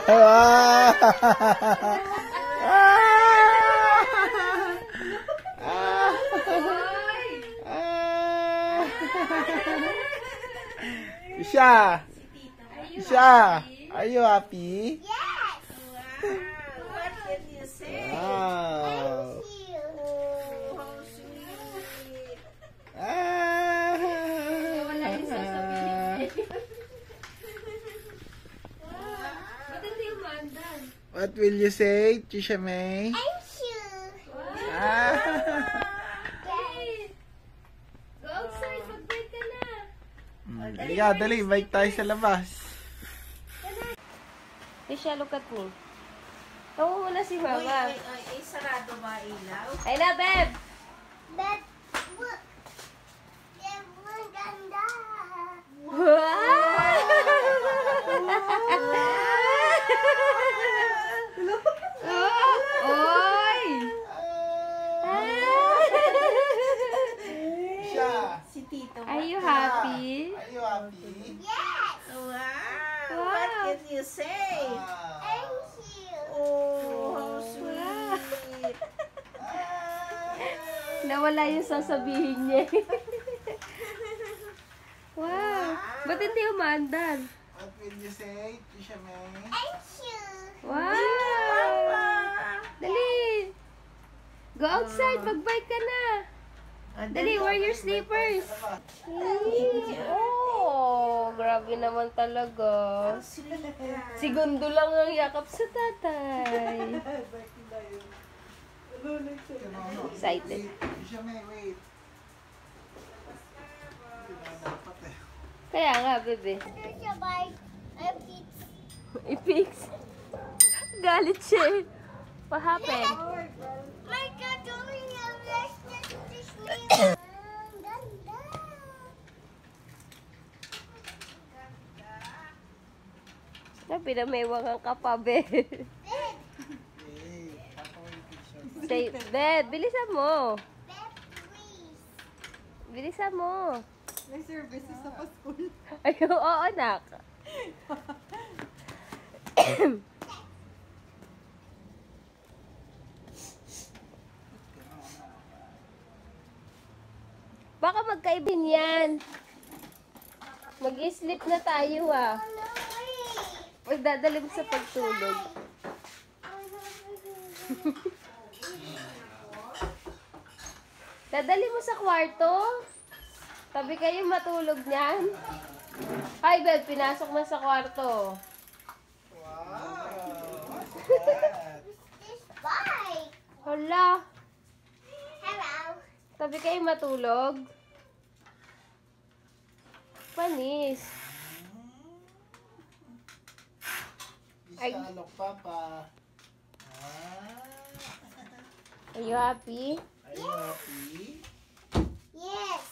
Isha! Isha! Are you happy? Yes! What can you say? Wow! Oh, how sweet! Wala yung sasabihin. Ba't hindi umandan? What will you say, Tisha May? Thank you! Hey! Go outside, mag-break ka na. Halika, dali, bike tayo sa labas. Tisha, look at me. Tawo mo na si Mama. Ay, sarado ba ilaw? Ay na, Beb! But, look! Maganda! Oy! Isha! Si Tito. Are you happy? Are you happy? Yes! Wow! What can you say? Wow! Oh, how sweet! Nawala yung sasabihin niya. Wow! Ba't hindi umandan? What will you say, Tisha May? Wow! Dali! Go outside, mag-bike ka na. Dali, wear your slippers. Oh, grabe naman talaga. Segundo lang ang yakap sa tatay. Excited. Tisha May, wait. Kaya nga, bebe. I-fix. Galit siya eh. What happened? Pinamewang ka pa, be. Say, Beb, bilisan mo. Bilisan mo. May services sa pa-school. Ay, oo, anak. Baka magkaibin yan. Mag-sleep na tayo, ah. Magdadali mo sa pagtulog. Dadali mo sa kwarto? Tabi kayo matulog niyan? Ay, Beb, pinasok mo sa kwarto. Hala. Tabi kayo matulog? Panis. Ay. Isha, look, Papa. Are you happy? Are you happy? Yes!